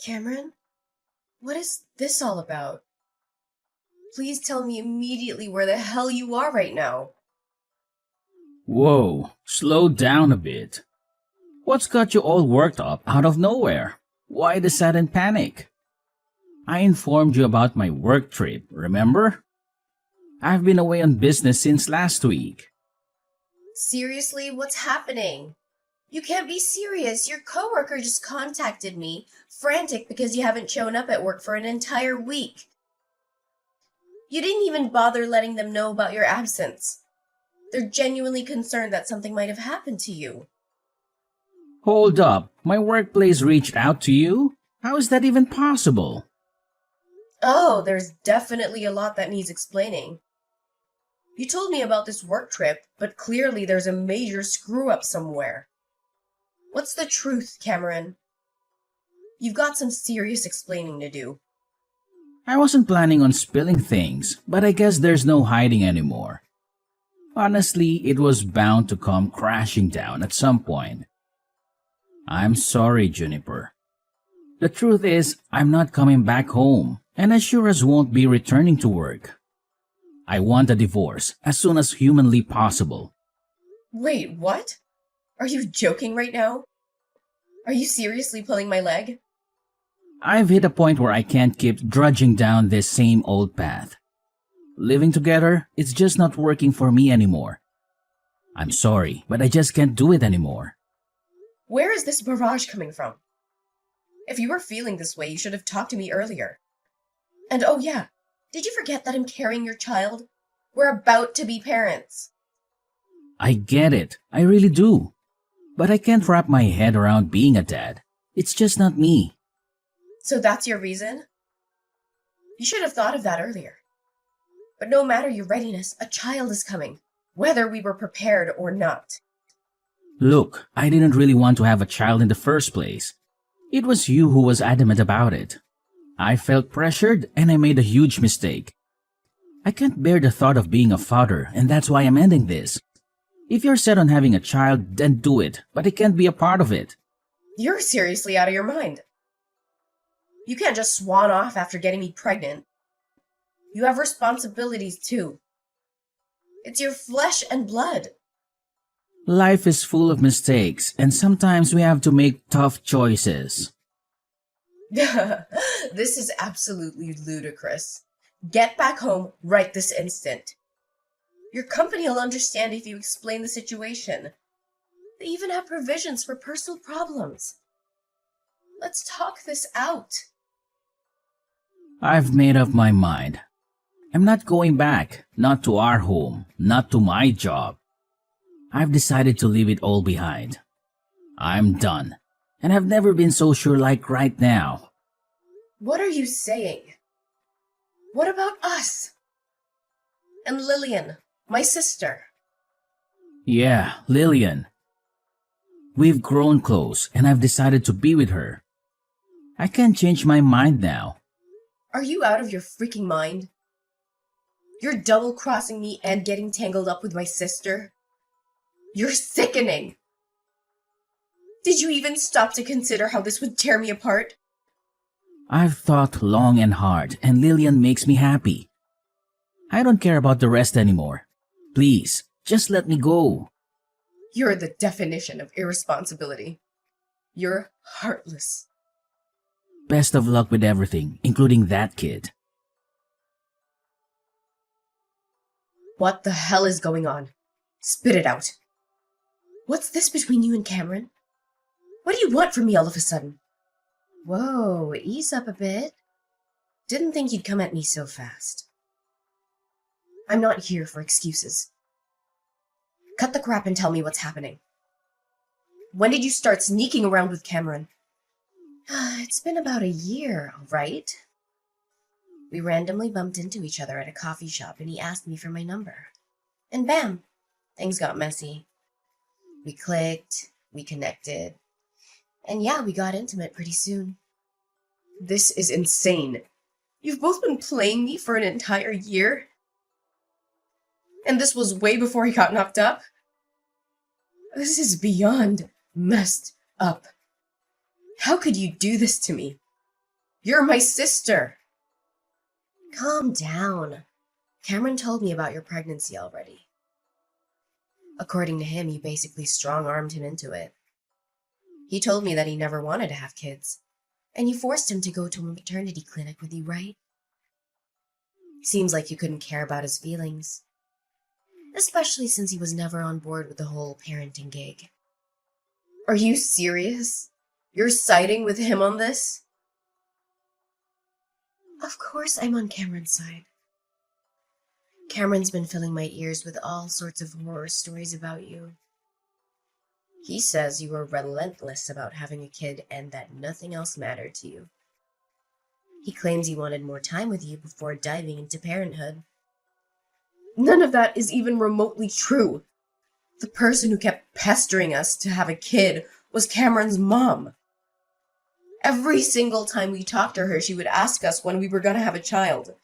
Cameron, what is this all about? Please tell me immediately where the hell you are right now. Whoa, slow down a bit. What's got you all worked up out of nowhere? Why the sudden panic? I informed you about my work trip, remember? I've been away on business since last week. Seriously, what's happening? You can't be serious. Your coworker just contacted me, frantic because you haven't shown up at work for an entire week. You didn't even bother letting them know about your absence. They're genuinely concerned that something might have happened to you. Hold up, my workplace reached out to you? How is that even possible? Oh, there's definitely a lot that needs explaining. You told me about this work trip, but clearly there's a major screw-up somewhere. What's the truth, Cameron? You've got some serious explaining to do. I wasn't planning on spilling things, but I guess there's no hiding anymore. Honestly, it was bound to come crashing down at some point. I'm sorry, Juniper. The truth is, I'm not coming back home, and I sure as won't be returning to work. I want a divorce as soon as humanly possible. Wait, what? Are you joking right now? Are you seriously pulling my leg? I've hit a point where I can't keep drudging down this same old path. Living together, it's just not working for me anymore. I'm sorry, but I just can't do it anymore. Where is this barrage coming from? If you were feeling this way, you should have talked to me earlier. And oh yeah, did you forget that I'm carrying your child? We're about to be parents. I get it, I really do. But I can't wrap my head around being a dad. It's just not me. So that's your reason? You should have thought of that earlier. But no matter your readiness, a child is coming, whether we were prepared or not. Look, I didn't really want to have a child in the first place. It was you who was adamant about it. I felt pressured and I made a huge mistake. I can't bear the thought of being a father, and that's why I'm ending this. If you're set on having a child, then do it, but I can't be a part of it. You're seriously out of your mind. You can't just swan off after getting me pregnant. You have responsibilities too. It's your flesh and blood. Life is full of mistakes, and sometimes we have to make tough choices. This is absolutely ludicrous. Get back home right this instant. Your company will understand if you explain the situation. They even have provisions for personal problems. Let's talk this out. I've made up my mind. I'm not going back, not to our home, not to my job. I've decided to leave it all behind. I'm done, and I've never been so sure like right now. What are you saying? What about us? And Lillian, my sister. Yeah, Lillian. We've grown close, and I've decided to be with her. I can't change my mind now. Are you out of your freaking mind? You're double-crossing me and getting tangled up with my sister? You're sickening! Did you even stop to consider how this would tear me apart? I've thought long and hard, and Lillian makes me happy. I don't care about the rest anymore. Please, just let me go. You're the definition of irresponsibility. You're heartless. Best of luck with everything, including that kid. What the hell is going on? Spit it out. What's this between you and Cameron? What do you want from me all of a sudden? Whoa, ease up a bit. Didn't think you'd come at me so fast. I'm not here for excuses. Cut the crap and tell me what's happening. When did you start sneaking around with Cameron? It's been about a year, all right. We randomly bumped into each other at a coffee shop and he asked me for my number. And bam, things got messy. We clicked, we connected, and yeah, we got intimate pretty soon. This is insane. You've both been playing me for an entire year? And this was way before he got knocked up? This is beyond messed up. How could you do this to me? You're my sister. Calm down. Cameron told me about your pregnancy already. According to him, you basically strong-armed him into it. He told me that he never wanted to have kids, and you forced him to go to a maternity clinic with you, right? Seems like you couldn't care about his feelings, especially since he was never on board with the whole parenting gig. Are you serious? You're siding with him on this? Of course I'm on Cameron's side. Cameron's been filling my ears with all sorts of horror stories about you. He says you were relentless about having a kid and that nothing else mattered to you. He claims he wanted more time with you before diving into parenthood. None of that is even remotely true. The person who kept pestering us to have a kid was Cameron's mom. Every single time we talked to her, she would ask us when we were going to have a child.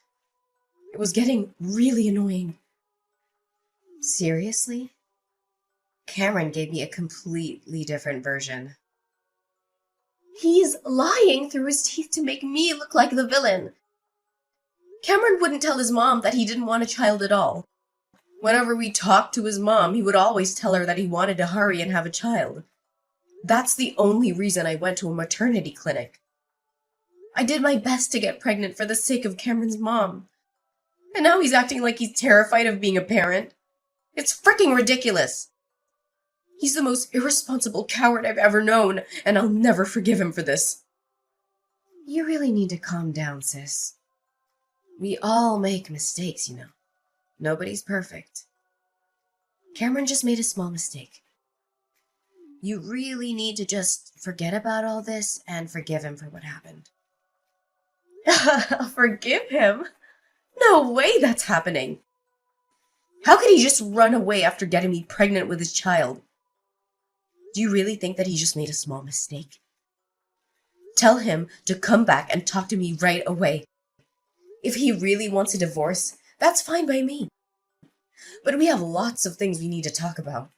It was getting really annoying. Seriously? Cameron gave me a completely different version. He's lying through his teeth to make me look like the villain. Cameron wouldn't tell his mom that he didn't want a child at all. Whenever we talked to his mom, he would always tell her that he wanted to hurry and have a child. That's the only reason I went to a maternity clinic. I did my best to get pregnant for the sake of Cameron's mom. And now he's acting like he's terrified of being a parent. It's freaking ridiculous. He's the most irresponsible coward I've ever known, and I'll never forgive him for this. You really need to calm down, sis. We all make mistakes, you know. Nobody's perfect. Cameron just made a small mistake. You really need to just forget about all this and forgive him for what happened. Forgive him? No way that's happening. How could he just run away after getting me pregnant with his child? Do you really think that he just made a small mistake? Tell him to come back and talk to me right away. If he really wants a divorce, that's fine by me. But we have lots of things we need to talk about.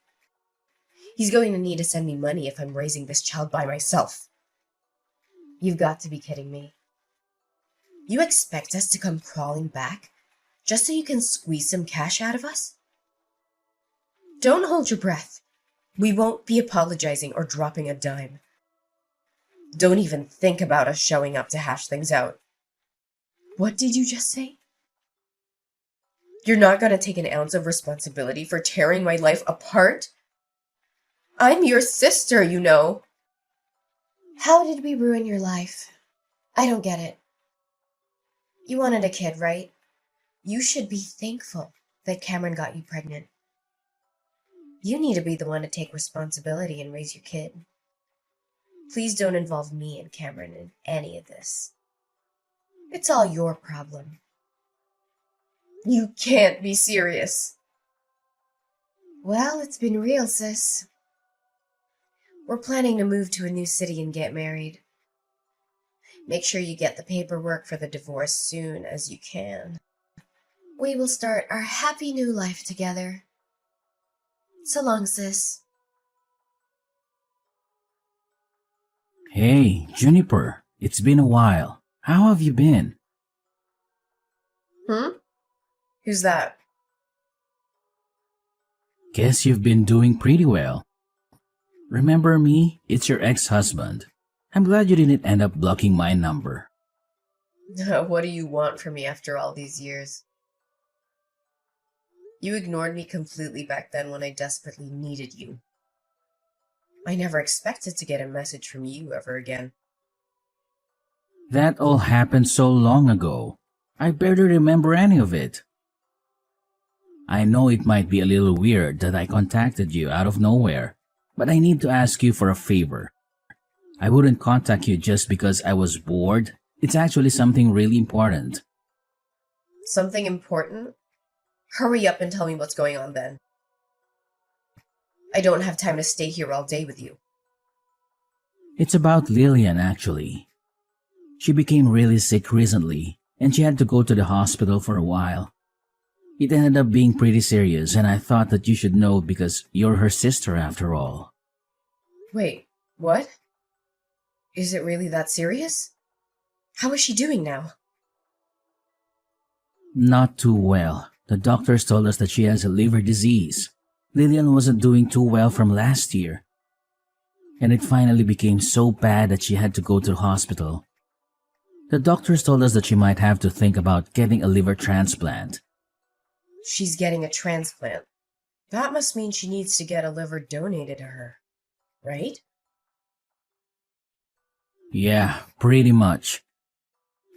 He's going to need to send me money if I'm raising this child by myself. You've got to be kidding me. You expect us to come crawling back just so you can squeeze some cash out of us? Don't hold your breath. We won't be apologizing or dropping a dime. Don't even think about us showing up to hash things out. What did you just say? You're not going to take an ounce of responsibility for tearing my life apart? I'm your sister, you know. How did we ruin your life? I don't get it. You wanted a kid, right? You should be thankful that Cameron got you pregnant. You need to be the one to take responsibility and raise your kid. Please don't involve me and Cameron in any of this. It's all your problem. You can't be serious. Well, it's been real, sis. We're planning to move to a new city and get married. Make sure you get the paperwork for the divorce soon as you can. We will start our happy new life together. So long, sis. Hey, Juniper, it's been a while. How have you been? Who's that? Guess you've been doing pretty well. Remember me? It's your ex-husband. I'm glad you didn't end up blocking my number. What do you want from me after all these years? You ignored me completely back then when I desperately needed you. I never expected to get a message from you ever again. That all happened so long ago. I barely remember any of it. I know it might be a little weird that I contacted you out of nowhere, but I need to ask you for a favor. I wouldn't contact you just because I was bored. It's actually something really important. Something important? Hurry up and tell me what's going on then. I don't have time to stay here all day with you. It's about Lillian, actually. She became really sick recently, and she had to go to the hospital for a while. It ended up being pretty serious, and I thought that you should know because you're her sister after all. Wait, what? Is it really that serious? How is she doing now? Not too well. The doctors told us that she has a liver disease. Lillian wasn't doing too well from last year, and it finally became so bad that she had to go to the hospital. The doctors told us that she might have to think about getting a liver transplant. She's getting a transplant. That must mean she needs to get a liver donated to her, right? Yeah, pretty much.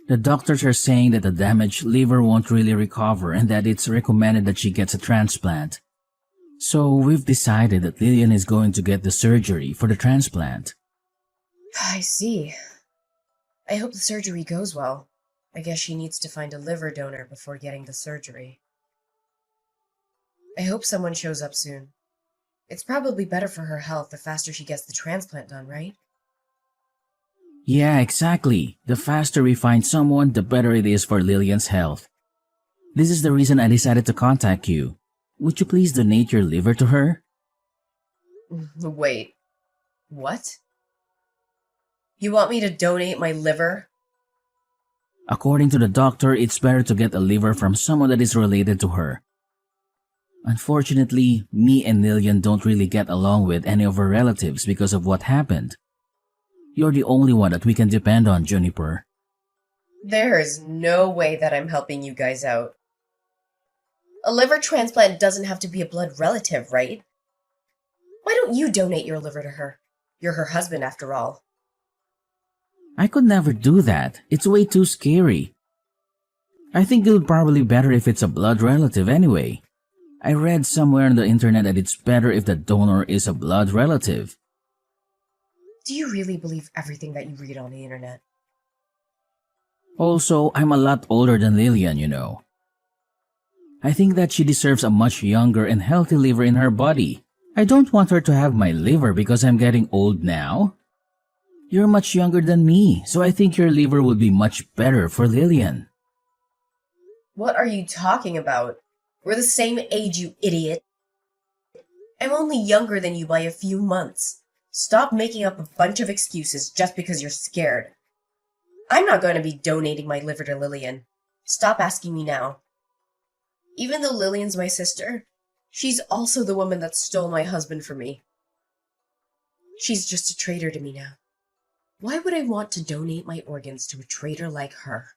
The doctors are saying that the damaged liver won't really recover and that it's recommended that she gets a transplant. So we've decided that Lillian is going to get the surgery for the transplant. I see. I hope the surgery goes well. I guess she needs to find a liver donor before getting the surgery. I hope someone shows up soon. It's probably better for her health the faster she gets the transplant done, right? Yeah, exactly. The faster we find someone, the better it is for Lillian's health. This is the reason I decided to contact you. Would you please donate your liver to her? Wait, what? You want me to donate my liver? According to the doctor, it's better to get a liver from someone that is related to her. Unfortunately, me and Lillian don't really get along with any of her relatives because of what happened. You're the only one that we can depend on, Juniper. There is no way that I'm helping you guys out. A liver transplant doesn't have to be a blood relative, right? Why don't you donate your liver to her? You're her husband, after all. I could never do that. It's way too scary. I think it would probably be better if it's a blood relative anyway. I read somewhere on the internet that it's better if the donor is a blood relative. Do you really believe everything that you read on the internet? Also, I'm a lot older than Lillian, you know. I think that she deserves a much younger and healthy liver in her body. I don't want her to have my liver because I'm getting old now. You're much younger than me, so I think your liver would be much better for Lillian. What are you talking about? We're the same age, you idiot. I'm only younger than you by a few months. Stop making up a bunch of excuses just because you're scared. I'm not going to be donating my liver to Lillian. Stop asking me now. Even though Lillian's my sister, she's also the woman that stole my husband from me. She's just a traitor to me now. Why would I want to donate my organs to a traitor like her?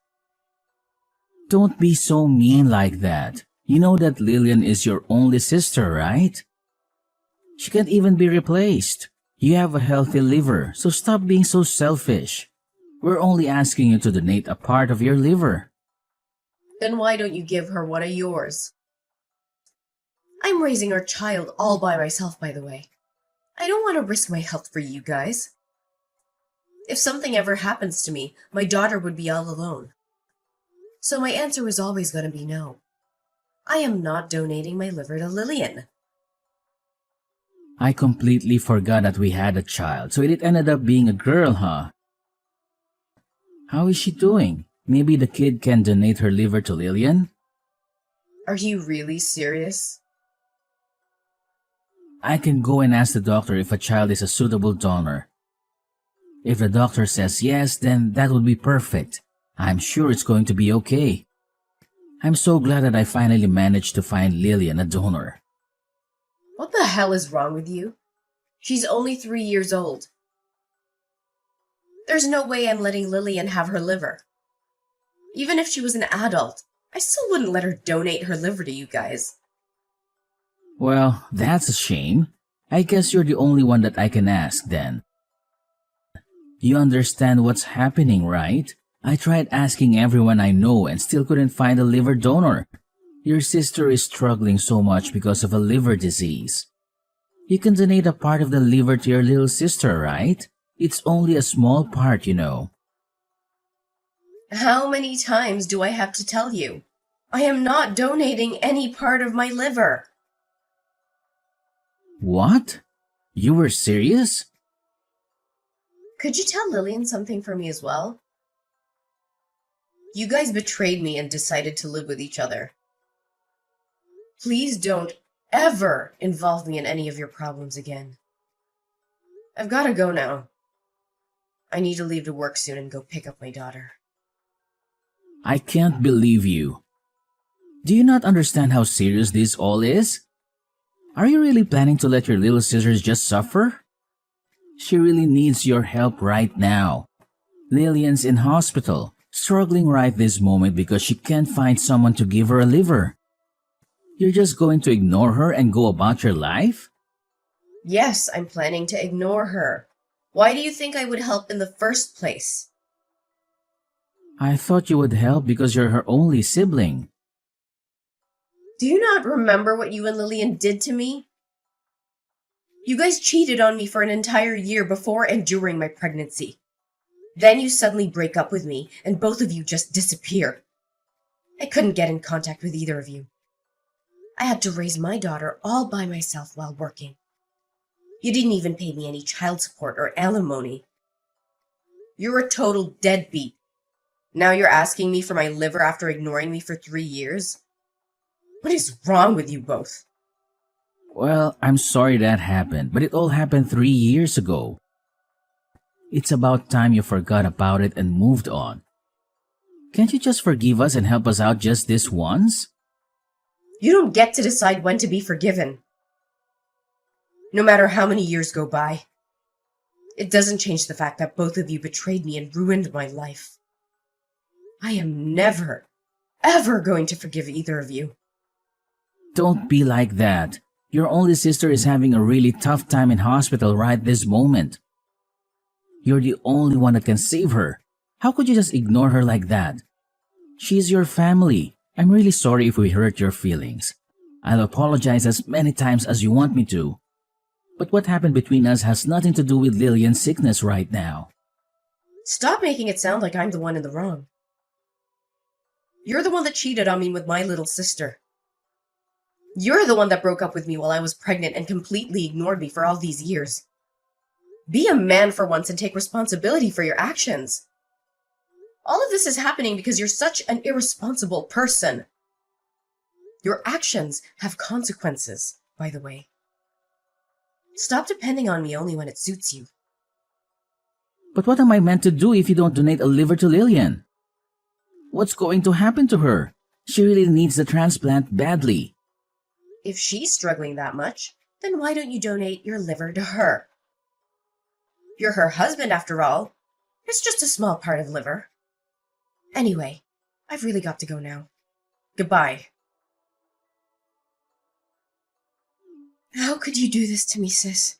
Don't be so mean like that. You know that Lillian is your only sister, right? She can't even be replaced. You have a healthy liver, so stop being so selfish. We're only asking you to donate a part of your liver. Then why don't you give her one of yours? I'm raising our child all by myself, by the way. I don't want to risk my health for you guys. If something ever happens to me, my daughter would be all alone. So my answer was always going to be no. I am not donating my liver to Lillian. I completely forgot that we had a child, so it ended up being a girl, huh? How is she doing? Maybe the kid can donate her liver to Lillian? Are you really serious? I can go and ask the doctor if a child is a suitable donor. If the doctor says yes, then that would be perfect. I'm sure it's going to be okay. I'm so glad that I finally managed to find Lillian a donor. What the hell is wrong with you? She's only 3 years old. There's no way I'm letting Lillian have her liver. Even if she was an adult, I still wouldn't let her donate her liver to you guys. Well, that's a shame. I guess you're the only one that I can ask then. You understand what's happening, right? I tried asking everyone I know and still couldn't find a liver donor. Your sister is struggling so much because of a liver disease. You can donate a part of the liver to your little sister, right? It's only a small part, you know. How many times do I have to tell you? I am not donating any part of my liver. What? You were serious? Could you tell Lillian something for me as well? You guys betrayed me and decided to live with each other. Please don't ever involve me in any of your problems again. I've got to go now. I need to leave to work soon and go pick up my daughter. I can't believe you. Do you not understand how serious this all is? Are you really planning to let your little sisters just suffer? She really needs your help right now. Lillian's in hospital, struggling right this moment because she can't find someone to give her a liver. You're just going to ignore her and go about your life? Yes, I'm planning to ignore her. Why do you think I would help in the first place? I thought you would help because you're her only sibling. Do you not remember what you and Lillian did to me? You guys cheated on me for an entire year before and during my pregnancy. Then you suddenly break up with me, and both of you just disappear. I couldn't get in contact with either of you. I had to raise my daughter all by myself while working. You didn't even pay me any child support or alimony. You're a total deadbeat. Now you're asking me for my liver after ignoring me for 3 years? What is wrong with you both? Well, I'm sorry that happened, but it all happened 3 years ago. It's about time you forgot about it and moved on. Can't you just forgive us and help us out just this once? You don't get to decide when to be forgiven. No matter how many years go by, it doesn't change the fact that both of you betrayed me and ruined my life. I am never, ever going to forgive either of you. Don't be like that. Your only sister is having a really tough time in hospital right this moment. You're the only one that can save her. How could you just ignore her like that? She's your family. I'm really sorry if we hurt your feelings. I'll apologize as many times as you want me to. But what happened between us has nothing to do with Lillian's sickness right now. Stop making it sound like I'm the one in the wrong. You're the one that cheated on me with my little sister. You're the one that broke up with me while I was pregnant and completely ignored me for all these years. Be a man for once and take responsibility for your actions. All of this is happening because you're such an irresponsible person. Your actions have consequences, by the way. Stop depending on me only when it suits you. But what am I meant to do if you don't donate a liver to Lillian? What's going to happen to her? She really needs the transplant badly. If she's struggling that much, then why don't you donate your liver to her? You're her husband, after all. It's just a small part of liver. Anyway, I've really got to go now. Goodbye. How could you do this to me, sis?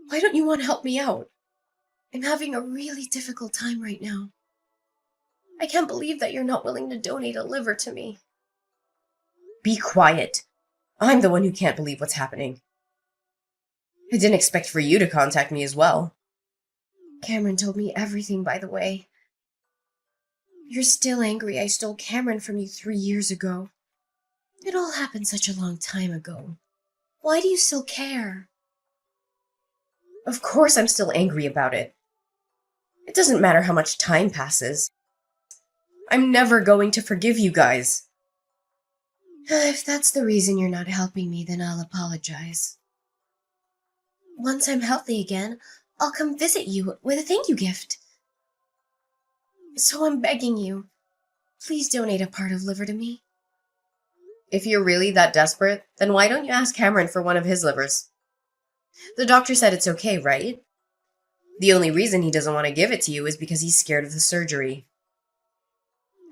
Why don't you want to help me out? I'm having a really difficult time right now. I can't believe that you're not willing to donate a liver to me. Be quiet. I'm the one who can't believe what's happening. I didn't expect for you to contact me as well. Cameron told me everything, by the way. You're still angry I stole Cameron from you 3 years ago. It all happened such a long time ago. Why do you still care? Of course I'm still angry about it. It doesn't matter how much time passes. I'm never going to forgive you guys. If that's the reason you're not helping me, then I'll apologize. Once I'm healthy again, I'll come visit you with a thank you gift. So I'm begging you, please donate a part of liver to me. If you're really that desperate, then why don't you ask Cameron for one of his livers? The doctor said it's okay, right? The only reason he doesn't want to give it to you is because he's scared of the surgery.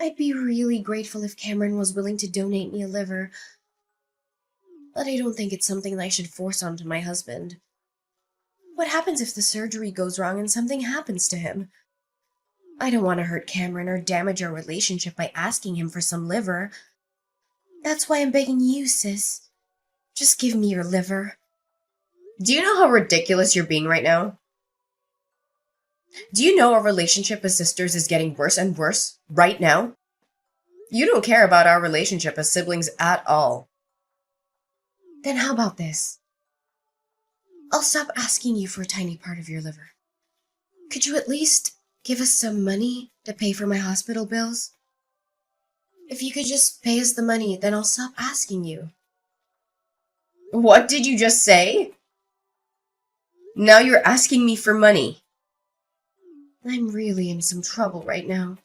I'd be really grateful if Cameron was willing to donate me a liver, but I don't think it's something I should force onto my husband. What happens if the surgery goes wrong and something happens to him? I don't want to hurt Cameron or damage our relationship by asking him for some liver. That's why I'm begging you, sis. Just give me your liver. Do you know how ridiculous you're being right now? Do you know our relationship as sisters is getting worse and worse right now? You don't care about our relationship as siblings at all. Then how about this? I'll stop asking you for a tiny part of your liver. Could you at least give us some money to pay for my hospital bills? If you could just pay us the money, then I'll stop asking you. What did you just say? Now you're asking me for money. I'm really in some trouble right now.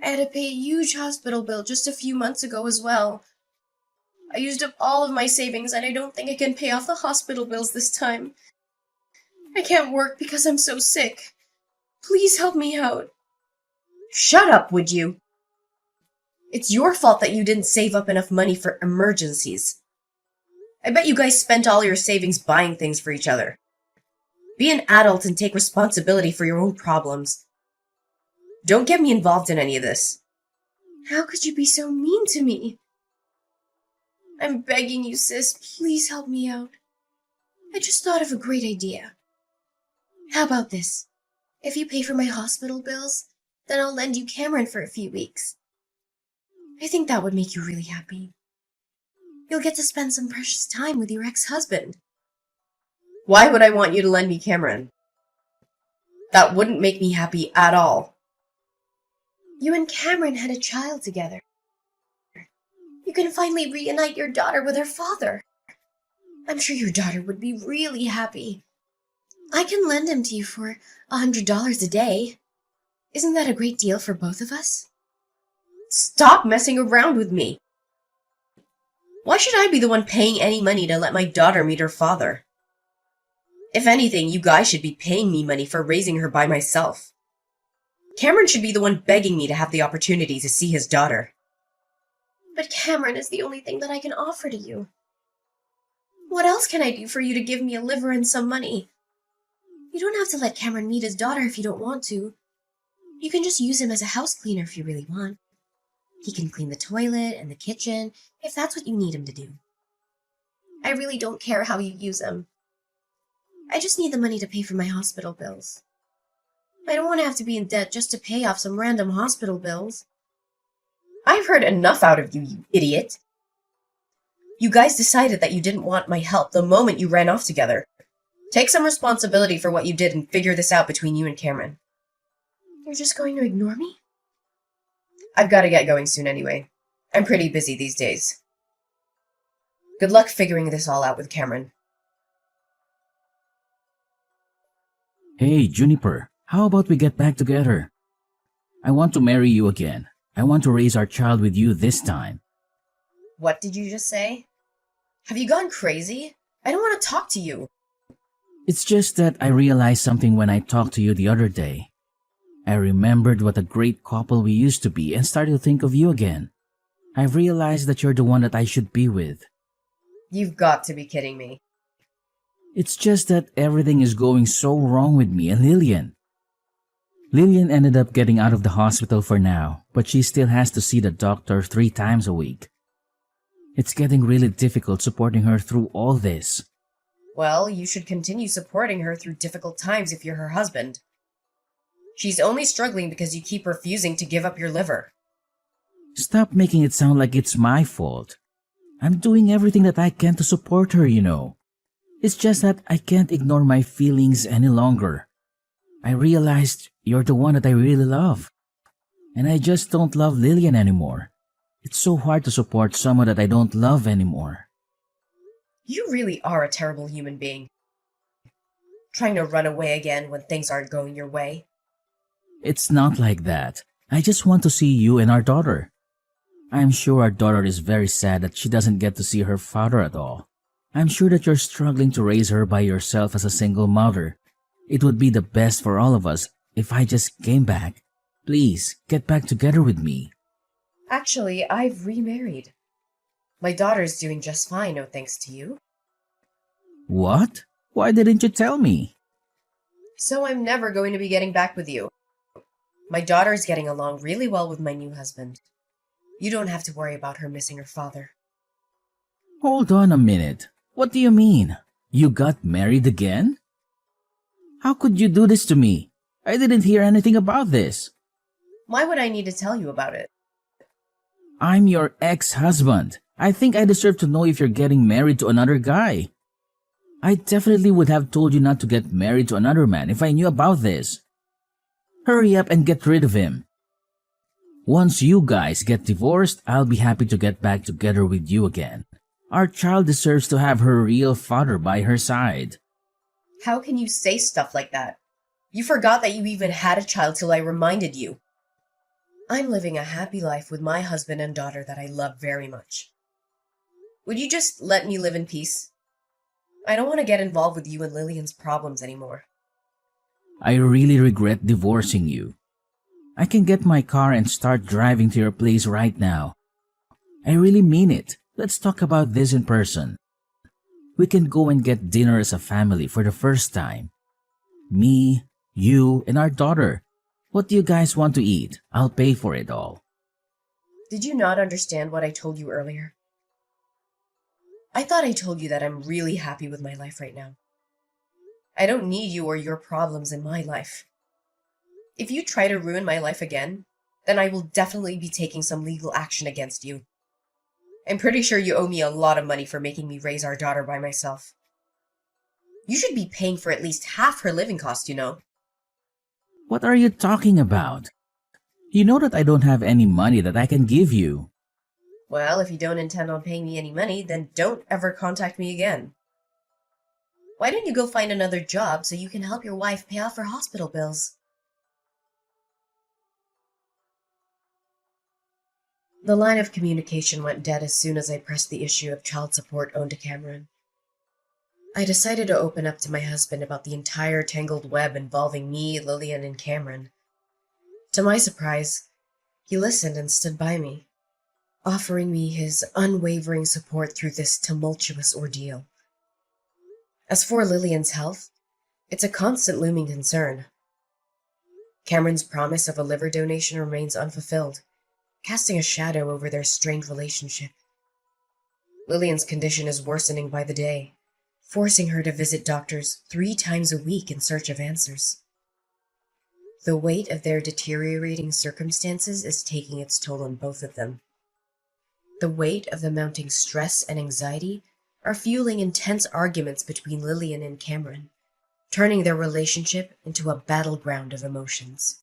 I had to pay a huge hospital bill just a few months ago as well. I used up all of my savings and I don't think I can pay off the hospital bills this time. I can't work because I'm so sick. Please help me out. Shut up, would you? It's your fault that you didn't save up enough money for emergencies. I bet you guys spent all your savings buying things for each other. Be an adult and take responsibility for your own problems. Don't get me involved in any of this. How could you be so mean to me? I'm begging you, sis, please help me out. I just thought of a great idea. How about this? If you pay for my hospital bills, then I'll lend you Cameron for a few weeks. I think that would make you really happy. You'll get to spend some precious time with your ex-husband. Why would I want you to lend me Cameron? That wouldn't make me happy at all. You and Cameron had a child together. You can finally reunite your daughter with her father. I'm sure your daughter would be really happy. I can lend him to you for $100 a day. Isn't that a great deal for both of us? Stop messing around with me. Why should I be the one paying any money to let my daughter meet her father? If anything, you guys should be paying me money for raising her by myself. Cameron should be the one begging me to have the opportunity to see his daughter. But Cameron is the only thing that I can offer to you. What else can I do for you to give me a liver and some money? You don't have to let Cameron meet his daughter if you don't want to. You can just use him as a house cleaner if you really want. He can clean the toilet and the kitchen if that's what you need him to do. I really don't care how you use him. I just need the money to pay for my hospital bills. I don't want to have to be in debt just to pay off some random hospital bills. I've heard enough out of you, you idiot. You guys decided that you didn't want my help the moment you ran off together. Take some responsibility for what you did and figure this out between you and Cameron. You're just going to ignore me? I've got to get going soon anyway. I'm pretty busy these days. Good luck figuring this all out with Cameron. Hey, Juniper, how about we get back together? I want to marry you again. I want to raise our child with you this time. What did you just say? Have you gone crazy? I don't want to talk to you. It's just that I realized something when I talked to you the other day. I remembered what a great couple we used to be and started to think of you again. I've realized that you're the one that I should be with. You've got to be kidding me. It's just that everything is going so wrong with me and Lillian. Lillian ended up getting out of the hospital for now, but she still has to see the doctor 3 times a week. It's getting really difficult supporting her through all this. Well, you should continue supporting her through difficult times if you're her husband. She's only struggling because you keep refusing to give up your liver. Stop making it sound like it's my fault. I'm doing everything that I can to support her, you know. It's just that I can't ignore my feelings any longer. I realized you're the one that I really love. And I just don't love Lillian anymore. It's so hard to support someone that I don't love anymore. You really are a terrible human being. Trying to run away again when things aren't going your way. It's not like that. I just want to see you and our daughter. I'm sure our daughter is very sad that she doesn't get to see her father at all. I'm sure that you're struggling to raise her by yourself as a single mother. It would be the best for all of us if I just came back. Please, get back together with me. Actually, I've remarried. My daughter's doing just fine, no thanks to you. What? Why didn't you tell me? So I'm never going to be getting back with you. My daughter's getting along really well with my new husband. You don't have to worry about her missing her father. Hold on a minute. What do you mean? You got married again? How could you do this to me? I didn't hear anything about this. Why would I need to tell you about it? I'm your ex-husband. I think I deserve to know if you're getting married to another guy. I definitely would have told you not to get married to another man if I knew about this. Hurry up and get rid of him. Once you guys get divorced, I'll be happy to get back together with you again. Our child deserves to have her real father by her side. How can you say stuff like that? You forgot that you even had a child till I reminded you. I'm living a happy life with my husband and daughter that I love very much. Would you just let me live in peace? I don't want to get involved with you and Lillian's problems anymore. I really regret divorcing you. I can get my car and start driving to your place right now. I really mean it. Let's talk about this in person. We can go and get dinner as a family for the first time. Me, you, and our daughter. What do you guys want to eat? I'll pay for it all. Did you not understand what I told you earlier? I thought I told you that I'm really happy with my life right now. I don't need you or your problems in my life. If you try to ruin my life again, then I will definitely be taking some legal action against you. I'm pretty sure you owe me a lot of money for making me raise our daughter by myself. You should be paying for at least half her living costs, you know. What are you talking about? You know that I don't have any money that I can give you. Well, if you don't intend on paying me any money, then don't ever contact me again. Why don't you go find another job so you can help your wife pay off her hospital bills? The line of communication went dead as soon as I pressed the issue of child support owed to Cameron. I decided to open up to my husband about the entire tangled web involving me, Lillian, and Cameron. To my surprise, he listened and stood by me, offering me his unwavering support through this tumultuous ordeal. As for Lillian's health, it's a constant looming concern. Cameron's promise of a liver donation remains unfulfilled, casting a shadow over their strained relationship. Lillian's condition is worsening by the day, forcing her to visit doctors 3 times a week in search of answers. The weight of their deteriorating circumstances is taking its toll on both of them. The weight of the mounting stress and anxiety are fueling intense arguments between Lillian and Cameron, turning their relationship into a battleground of emotions.